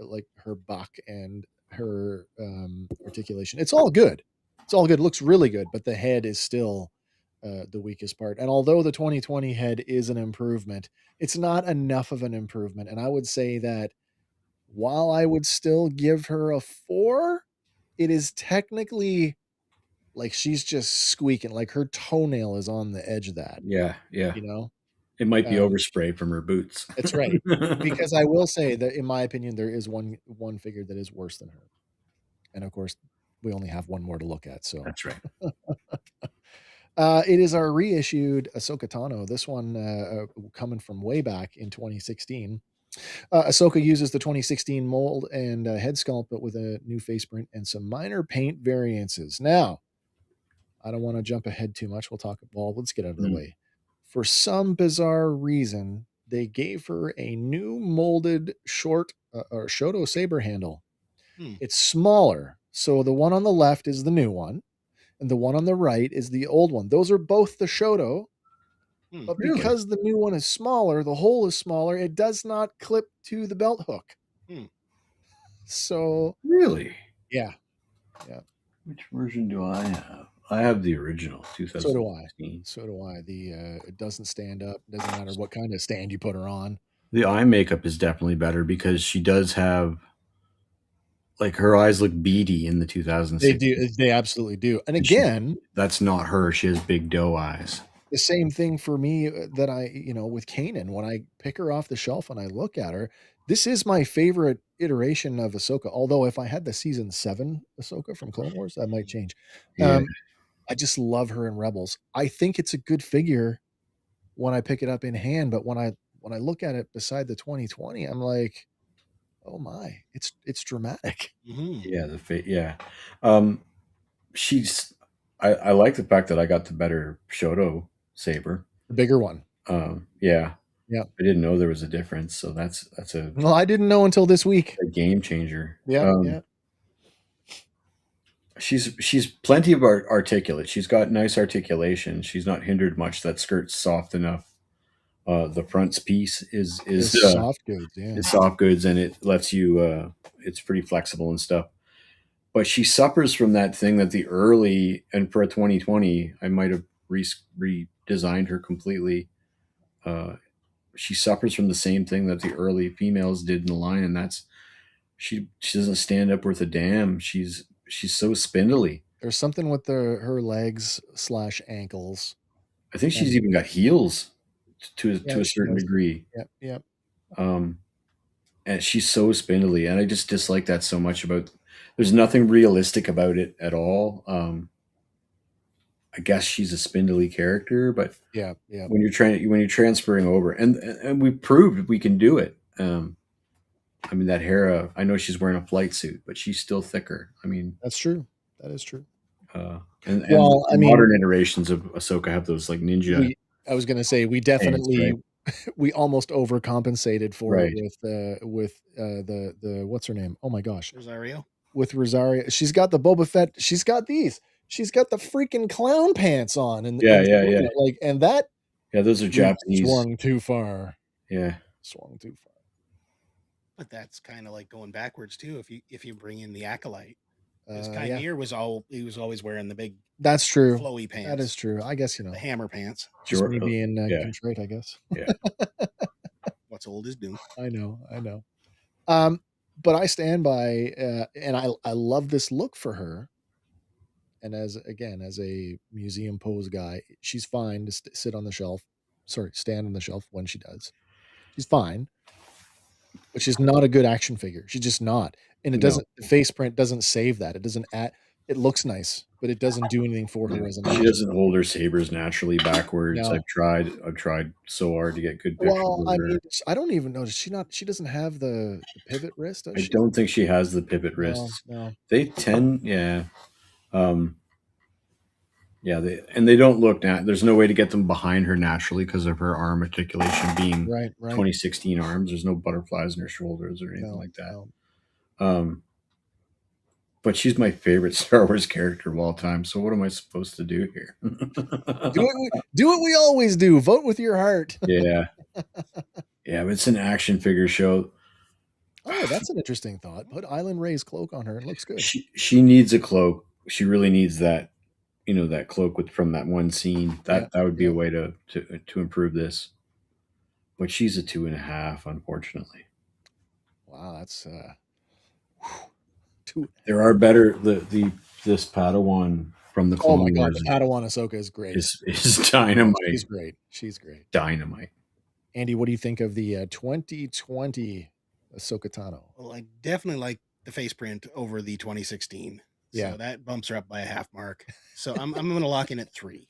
like her buck and her articulation, it's all good. It's all good. It looks really good, but the head is still the weakest part. And although the 2020 head is an improvement, it's not enough of an improvement. And I would say that while I would still give her a 4, it is technically like she's just squeaking, like her toenail is on the edge of that. Yeah. You know? It might be overspray from her boots. That's right. Because I will say that, in my opinion, there is one figure that is worse than her. And of course, we only have one more to look at. So that's right. It is our reissued Ahsoka Tano. This one coming from way back in 2016. Ahsoka uses the 2016 mold and head sculpt, but with a new face print and some minor paint variances. Now, I don't want to jump ahead too much. Let's get out of the way. For some bizarre reason, they gave her a new molded short or Shoto saber handle. It's smaller. So the one on the left is the new one, and the one on the right is the old one. Those are both the Shoto. But because the new one is smaller, the hole is smaller, it does not clip to the belt hook. So really? Yeah. Yeah. Which version do I have? I have the original, So do I. 2016. So do I. The it doesn't stand up. Doesn't matter what kind of stand you put her on. The eye makeup is definitely better because she does have, like, her eyes look beady in the They 2006. do. They absolutely do. And And she, again, that's not her. She has big doe eyes. the same thing for me that I, with Kanan, when I pick her off the shelf and I look at her, this is my favorite iteration of Ahsoka. Although if I had the season 7 Ahsoka from Clone Wars, that might change. Yeah. I just love her in Rebels. I think it's a good figure when I pick it up in hand, but when I look at it beside the 2020, I'm like, oh my, it's dramatic. Mhm. Yeah. Yeah. Um, she's, I like the fact that I got the better Shoto saber. The bigger one. Yeah. Yeah. I didn't know there was a difference. So that's a Well, I didn't know until this week. game changer. Yeah, yeah. She's plenty of articulate. She's got nice articulation. She's not hindered much. That skirt's soft enough. The front's piece is It's soft goods, yeah. it's soft goods, and it lets you. It's pretty flexible and stuff. But she suffers from that thing that the early, and for a 2020, I might have redesigned her completely. She suffers from the same thing that the early females did in the line, and that's she doesn't stand up worth a damn. She's so spindly. There's something with her legs / ankles. I think she's even got heels to a she certain does. degree. Yep, yep. And she's so spindly, and I just dislike that so much about. There's nothing realistic about it at all. I guess she's a spindly character, but yeah. when you're transferring over, and we proved we can do it. I mean, that Hera, I know she's wearing a flight suit, but she's still thicker. I mean, that's true. That is true. And well, I mean, modern iterations of Ahsoka have those like ninja. I was going to say we definitely right? we almost overcompensated for right. it with the what's her name? Oh my gosh, Rosario. With Rosario, she's got the Boba Fett. She's got these. She's got the freaking clown pants on, and yeah, like, and that. Yeah, those are Japanese. Swung too far. Yeah, swung too far. But that's kind of like going backwards too. If you bring in the acolyte, because Kymir was always wearing the big. That's true. Flowy pants. That is true. I guess the hammer pants. Just me being contrite, I guess. Yeah. What's old is new. I know. But I stand by, and I love this look for her. And as a museum pose guy, she's fine to sit on the shelf. Sorry, stand on the shelf when she does. She's fine, but she's not a good action figure. She's just not. And it doesn't. The face print doesn't save that. It doesn't add. It looks nice, but it doesn't do anything for her as an. She doesn't hold her sabers naturally backwards. No. I've tried so hard to get good pictures. Well, I mean, I don't even know. She doesn't have the pivot wrist. I don't think she has the pivot wrists. No. They tend, yeah. Yeah, they don't look there's no way to get them behind her naturally because of her arm articulation being right. 2016 arms. There's no butterflies in her shoulders or anything like that. But she's my favorite Star Wars character of all time. So what am I supposed to do here? do what we always do. Vote with your heart. Yeah. Yeah, but it's an action figure show. Oh, that's an interesting thought. Put Island Ray's cloak on her. It looks good. She needs a cloak. She really needs that. That cloak from that one scene. That would be a way to improve this. But she's a 2.5, unfortunately. Wow, that's There are better this Padawan from the Clone Wars. Oh my god, the Padawan Ahsoka is great. Is dynamite. She's great. Dynamite. Andy, what do you think of the 2020 Ahsoka Tano? Well, I definitely like the face print over the 2016. Yeah, so that bumps her up by a half mark. So I'm going to lock in at 3.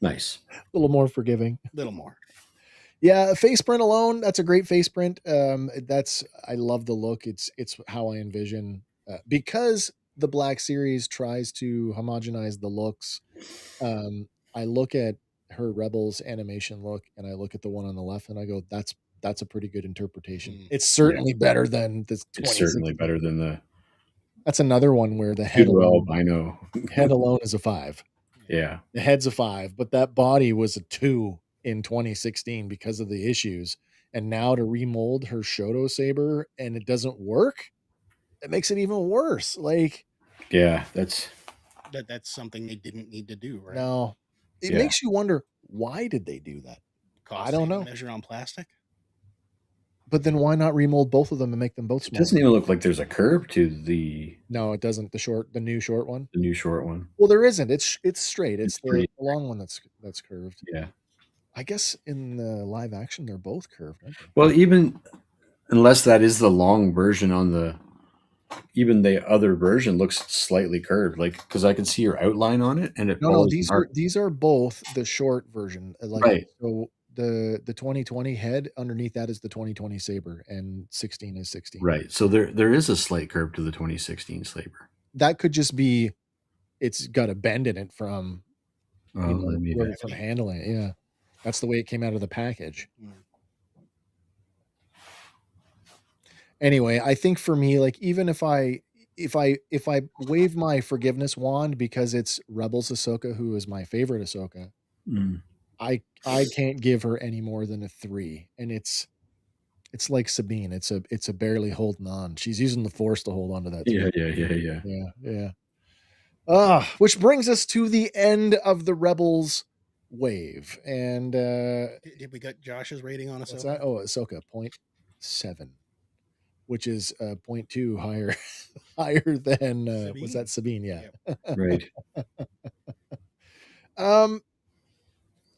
Nice. A little more forgiving. A little more. Yeah, face print alone, that's a great face print. I love the look. It's how I envision because the Black Series tries to homogenize the looks. I look at her Rebels animation look, and I look at the one on the left, and I go, "That's a pretty good interpretation." It's certainly better than this. It's certainly better than the. That's another one where the head alone, head alone is a 5. Yeah, the head's a 5, but that body was a 2 in 2016 because of the issues. And now to remold her Shoto saber and it doesn't work, it makes it even worse. Like, Yeah, that's That's something they didn't need to do, right? No, it Yeah. makes you wonder, why did they do that? Cost I don't saving know. measure on plastic. But then why not remold both of them and make them both It smaller? doesn't even look like there's a curve to the No, it doesn't. The new short one. new short one. Well, there isn't. It's straight. It's It's the pretty. long one that's curved. Yeah. I guess in the live action they're both curved, aren't they? Well, even unless that is the long version on the, even the other version looks slightly curved, like because I can see your outline on it, and it No, follows these are both the short version. Like right. so the 2020 head underneath that is the 2020 Saber and 16 is 16. Right. So there is a slight curve to the 2016 Saber. That could just be it's got a bend in it from Maybe from handling it. Yeah. That's the way it came out of the package. Anyway, I think for me, like even if I wave my forgiveness wand because it's Rebels Ahsoka, who is my favorite Ahsoka, I can't give her any more than a 3. And it's like Sabine. It's a barely holding on. She's using the Force to hold on to that 3. Yeah. Which brings us to the end of the Rebels wave. And Did we get Josh's rating on Ahsoka? what's that? Oh, Ahsoka 0.7. Which is 0.2 higher than was that Sabine? Yeah. Right.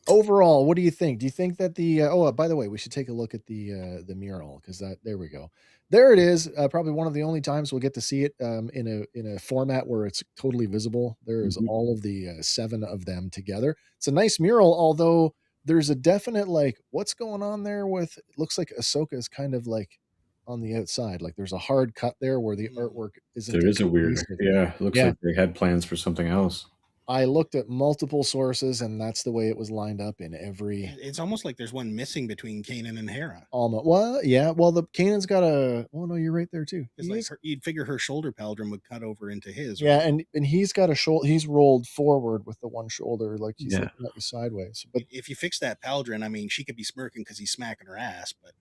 Overall, what do you think? Do you think that the by the way, we should take a look at the mural because there we go. There it is. Probably one of the only times we'll get to see it in a format where it's totally visible. There is all of the 7 of them together. It's a nice mural, although there's a definite like what's going on there with it looks like Ahsoka is kind of like on the outside. Like there's a hard cut there where the artwork isn't. There is a weird. Yeah, it looks like they had plans for something else. I looked at multiple sources, and that's the way it was lined up in every. It's almost like there's one missing between Kanan and Hera. Almost. Well, yeah. Well, the Kanan's got a. Oh no, you're right there too. Like you'd figure her shoulder pauldron would cut over into his. Yeah, right? and he's got a shoulder. He's rolled forward with the one shoulder, like he's looking at you sideways. But if you fix that pauldron, I mean, she could be smirking because he's smacking her ass. But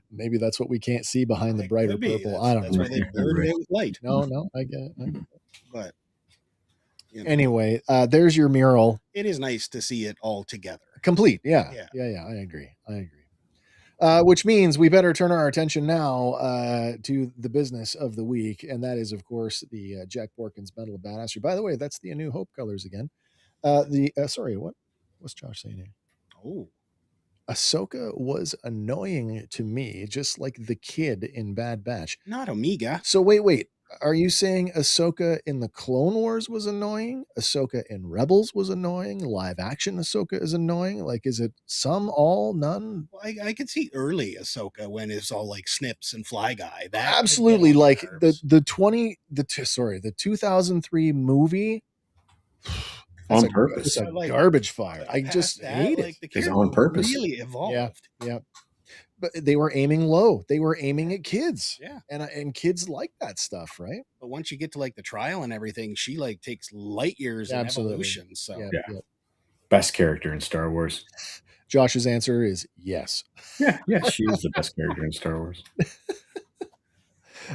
maybe that's what we can't see behind the brighter purple. I don't know. That's why they blurred it with light. No, I get it. But. Anyway, there's your mural. It is nice to see it all together. Complete. Yeah. I agree. Which means we better turn our attention now to the business of the week. And that is, of course, the Jack Porkins Medal of Badassery. By the way, that's the A New Hope colors again. Sorry, what's Josh saying here? Oh. Ahsoka was annoying to me, just like the kid in Bad Batch. Not Omega. So wait. Are you saying Ahsoka in the Clone Wars was annoying? Ahsoka in Rebels was annoying? Live action Ahsoka is annoying? Like, is it some, all, none? Well, I could see early Ahsoka when it's all like Snips and Fly Guy. That absolutely, like the 2003 movie. On purpose. It's a garbage fire. I just hate it. It's on purpose. Really evolved. Yeah. But they were aiming low. They were aiming at kids. Yeah. And kids like that stuff, right? But once you get to like the trial and everything, she like takes light years in evolution. So yeah. Best character in Star Wars. Josh's answer is yes. Yeah, she is the best character in Star Wars.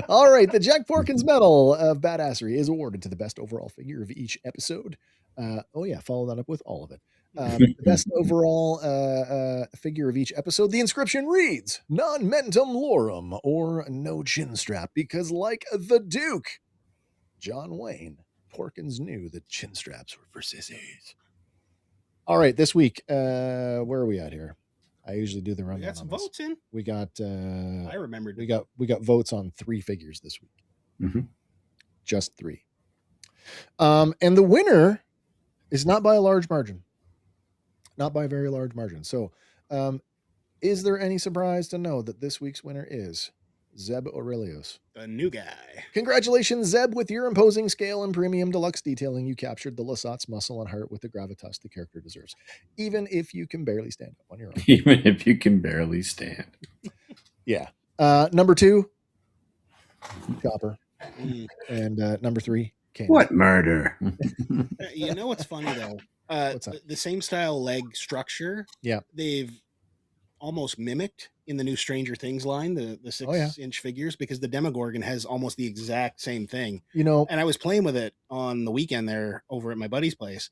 All right, the Jack Porkins Medal of Badassery is awarded to the best overall figure of each episode. Follow that up with all of it. The best overall figure of each episode. The inscription reads, non mentum lorum, or no chin strap, because like the Duke, John Wayne, Porkins knew that chin straps were for sissies. All right, this week, where are we at here? I usually do the rundown. We got some votes in. We got. I remembered. We got votes on 3 figures this week. Mm-hmm. Just 3. And the winner is not by a large margin. Not by a very large margin. So, is there any surprise to know that this week's winner is Zeb Aurelius? The new guy. Congratulations, Zeb, with your imposing scale and premium deluxe detailing. You captured the Lasat's muscle and heart with the gravitas the character deserves, even if you can barely stand up on your own. Even if you can barely stand. Yeah. Number 2, Chopper. And number 3, Kanan. What murder? You know what's funny, though? The same style leg structure. Yeah. They've almost mimicked in the new Stranger Things line, the 6-inch figures, because the Demogorgon has almost the exact same thing. You know, And I was playing with it on the weekend there over at my buddy's place,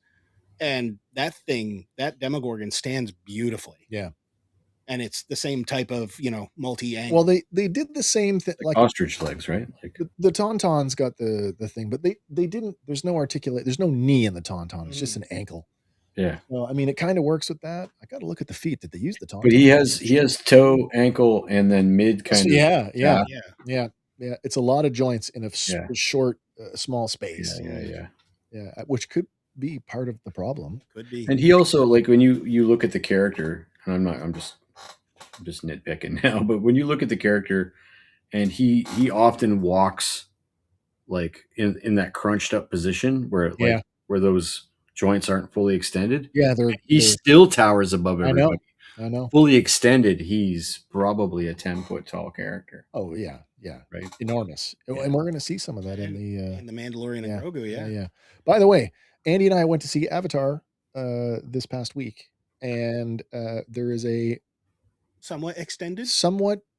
and that Demogorgon stands beautifully. Yeah. And it's the same type of, multi-angle. Well, they did the same thing, like ostrich legs, right? Like the Tauntaun's got the thing, but they didn't. There's no there's no knee in the Tauntaun. It's just an ankle. Yeah. Well, I mean, it kind of works with that. I got to look at the feet. Did they use the Tauntaun? But he has toe, ankle, and then mid kind of. Yeah. It's a lot of joints in a short, small space. Yeah. Which could be part of the problem. Could be. And he also, like, when you look at the character, and I'm just nitpicking now, but when you look at the character, and he often walks like in that crunched up position where where those joints aren't fully extended. Yeah, he still towers above everybody. I know. Fully extended, he's probably a 10-foot tall character. Oh yeah, right, enormous. Yeah. And we're going to see some of that in the Mandalorian and Grogu. Yeah. By the way, Andy and I went to see Avatar this past week, and there is a somewhat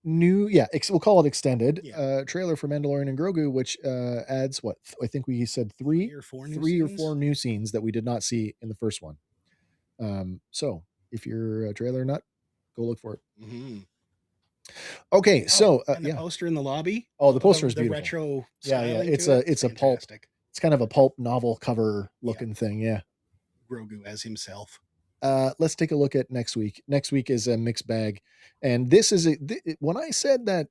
new, we'll call it extended trailer for Mandalorian and Grogu, which adds what I think we said three or four new scenes that we did not see in the first one. So if you're a trailer nut, go look for it. Mm-hmm. Okay, so and the poster in the lobby. Oh, the poster is beautiful. Retro. It's a pulp. It's kind of a pulp novel cover looking thing. Yeah. Grogu as himself. Let's take a look at next week. Next week is a mixed bag, and this is when I said that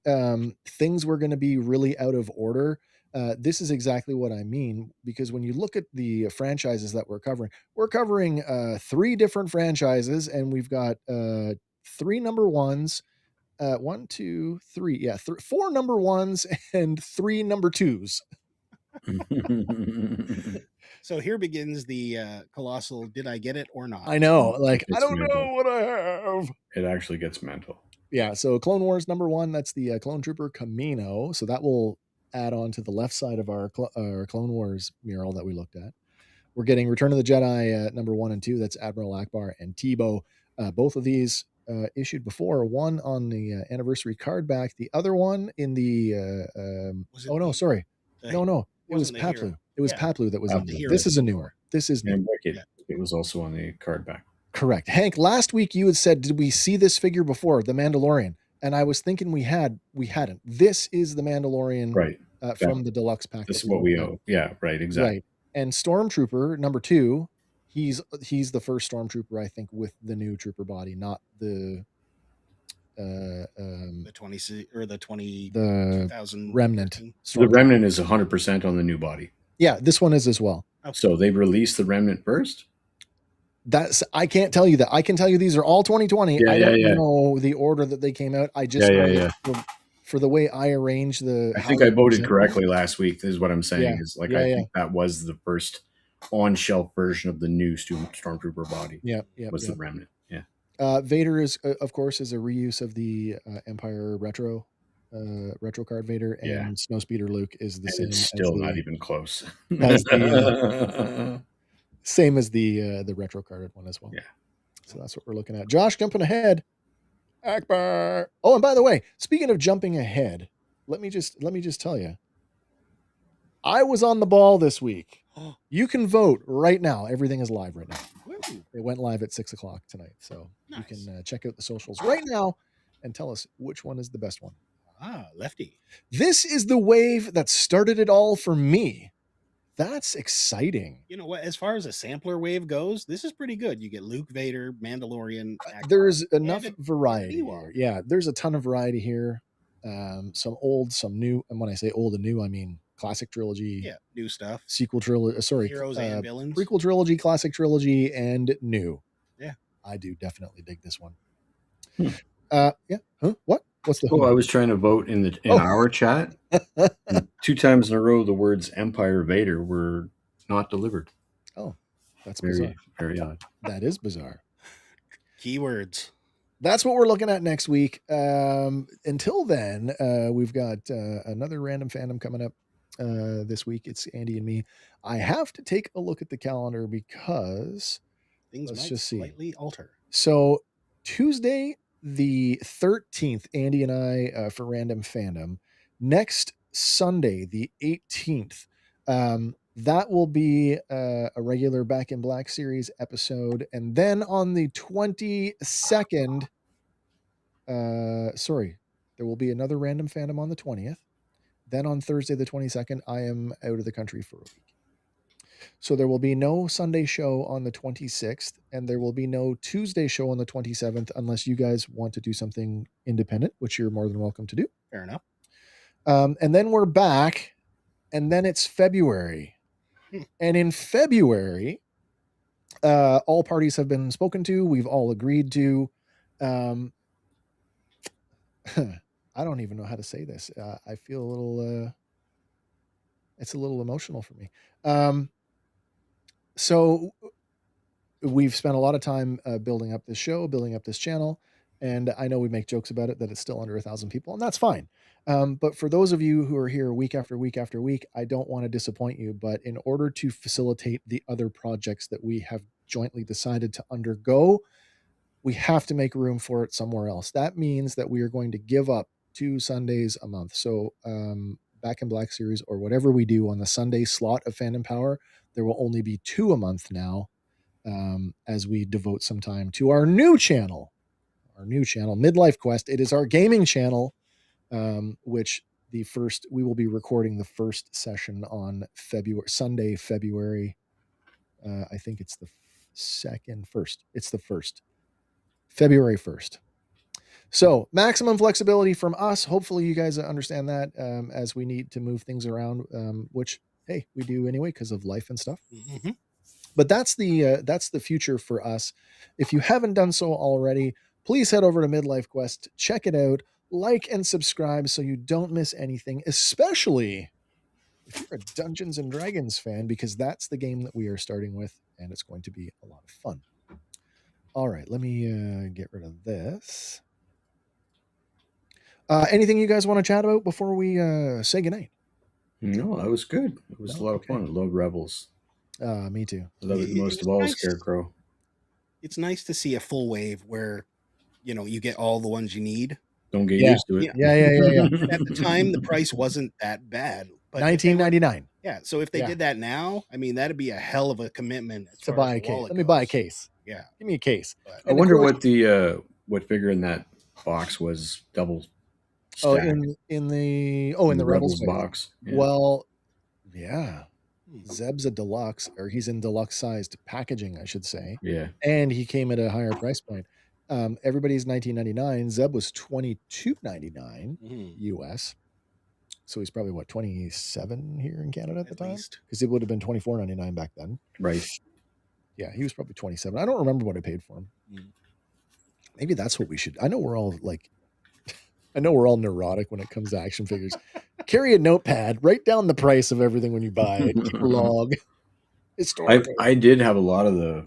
things were going to be really out of order. This is exactly what I mean, because when you look at the franchises that we're covering 3 different franchises, and we've got 3 number ones, 1, 2, 3, 4 number ones and 3 number 2s. So here begins the colossal did I get it or not? I know, like, I don't know what I have. It actually gets mental. Yeah, so Clone Wars number 1, that's the Clone Trooper Camino. So that will add on to the left side of our Clone Wars mural that we looked at. We're getting Return of the Jedi number 1 and 2. That's Admiral Akbar and Tebow. Both of these issued before. One on the anniversary card back. The other one in the sorry. No. It was Paplu. It was Paplu that was in there. This is a newer. This is new. It was also on the card back. Correct. Hank, last week you had said, did we see this figure before, the Mandalorian? And I was thinking we hadn't. This is the Mandalorian from the deluxe pack. This is what we owe. Yeah, right, exactly. Right. And Stormtrooper number 2, he's the first Stormtrooper, I think, with the new trooper body, not the 20 or the 20 the 2000 remnant. The remnant is 100% on the new body. Yeah, this one is as well. Okay. So they released the remnant first? I can't tell you that. I can tell you these are all 2020. I don't know the order that they came out. I just for the way I arranged the. I think I voted correctly last week. This is what I'm saying. I think that was the first on-shelf version of the new Stormtrooper body. Yeah, was the remnant. Yeah. Vader is, of course, is a reuse of the Empire retro card Vader, and Snowspeeder Luke is the same. It's still not even close. As the, same as the retro carded one as well. Yeah. So that's what we're looking at. Josh, jumping ahead. Akbar. Oh, and by the way, speaking of jumping ahead, let me just tell you, I was on the ball this week. You can vote right now. Everything is live right now. It went live at 6:00 tonight, so you can check out the socials right now and tell us which one is the best one. Lefty. This is the wave that started it all for me. That's exciting. You know what? As far as a sampler wave goes, this is pretty good. You get Luke, Vader, Mandalorian. There's enough variety here. Yeah, there's a ton of variety here. Some old, some new. And when I say old and new, I mean classic trilogy. Yeah, new stuff. Sequel trilogy. Heroes and villains. Prequel trilogy, classic trilogy, and new. Yeah, I do definitely dig this one. Yeah. Huh? What? What's the? I was trying to vote in our chat. 2 times in a row, the words Empire Vader were not delivered. Oh, that's very, bizarre. very odd. That is bizarre. Keywords. That's what we're looking at next week. Until then, we've got another random fandom coming up this week. It's Andy and me. I have to take a look at the calendar because things might slightly alter. So Tuesday, the 13th, Andy and I for Random Fandom. Next Sunday, the 18th, that will be a regular Back in Black series episode. And then on the 22nd, there will be another Random Fandom on the 20th. Then on Thursday, the 22nd, I am out of the country for a week. So there will be no Sunday show on the 26th, and there will be no Tuesday show on the 27th unless you guys want to do something independent, which you're more than welcome to do. Fair enough. And then we're back, and then it's February. And in February, all parties have been spoken to. We've all agreed to. I don't even know how to say this. I feel a little. It's a little emotional for me. So we've spent a lot of time building up this show, building up this channel, and I know we make jokes about it that it's still under 1,000 people, and that's fine. But for those of you who are here week after week after week, I don't want to disappoint you, but in order to facilitate the other projects that we have jointly decided to undergo, we have to make room for it somewhere else. That means that we are going to give up 2 Sundays a month. So Back in Black series, or whatever we do on the Sunday slot of Fandom Power, there will only be 2 a month now, as we devote some time to our new channel, Midlife Quest. It is our gaming channel, which we will be recording the first session on Sunday, February. I think it's the first. It's the 1st, February 1st. So maximum flexibility from us. Hopefully you guys understand that, as we need to move things around, which, hey, we do anyway because of life and stuff. Mm-hmm. But that's the future for us. If you haven't done so already, please head over to Midlife Quest, check it out, like and subscribe so you don't miss anything, especially if you're a Dungeons and Dragons fan, because that's the game that we are starting with, and it's going to be a lot of fun. All right, let me get rid of this. Anything you guys want to chat about before we say goodnight? No, that was good. It was a lot of fun. I love Rebels. Me too. I love it most of all, Scarecrow. It's nice to see a full wave where, you get all the ones you need. Don't get used to it. Yeah. At the time, the price wasn't that bad. But $19.99. Yeah. So if they did that now, I mean, that'd be a hell of a commitment to buy a case. Let me buy a case. Yeah. Give me a case. I wonder what what figure in that box was double stacked. In the Rebels box. Yeah. Well, yeah. Zeb's a deluxe, or he's in deluxe sized packaging, I should say. Yeah. And he came at a higher price point. Everybody's $19.99. Zeb was $22.99 US. So he's probably $27 here in Canada at the time, because it would have been $24.99 back then. Right. Yeah, he was probably 27. I don't remember what I paid for him. Maybe that's what we should. I know we're all neurotic when it comes to action figures. Carry a notepad, write down the price of everything when you buy it, keep a log. I did have a lot of the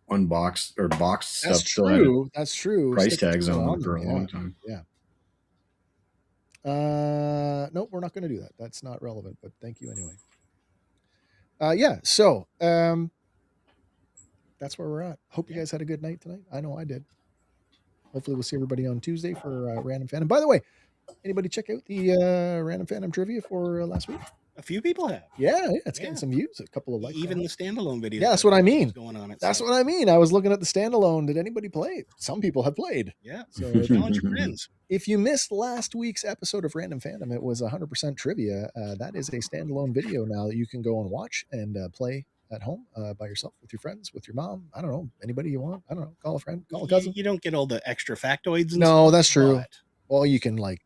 unboxed or boxed That's stuff. True. That's true. Price tags on them for a long time. Yeah. Nope, we're not going to do that. That's not relevant, but thank you anyway. So that's where we're at. Hope you guys had a good night tonight. I know I did. Hopefully we'll see everybody on Tuesday for Random Fandom. By the way, anybody check out the Random Fandom trivia for last week? A few people have. Yeah, it's getting some views. A couple of likes. Even the standalone video. Yeah, that's what I mean. Going on that's what I mean. I was looking at the standalone. Did anybody play? Some people have played. Yeah. So challenge your friends. If you missed last week's episode of Random Fandom, it was 100% trivia. That is a standalone video now that you can go and watch and play at home by yourself, with your friends, with your mom. I don't know, anybody you want. I don't know. Call a friend, call a cousin. You don't get all the extra factoids. And no, stuff, that's true. Well, you can we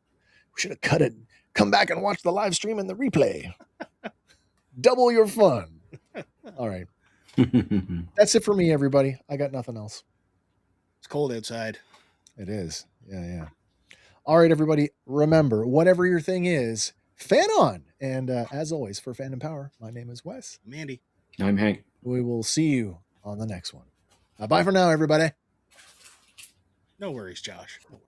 should have cut it. Come back and watch the live stream and the replay. Double your fun. All right. That's it for me, everybody. I got nothing else. It's cold outside. It is. Yeah. All right, everybody. Remember, whatever your thing is, fan on. And as always, for Fandom Power, my name is Wes. I'm Andy. I'm Hank. We will see you on the next one. Bye for now, everybody. No worries, Josh. No worries.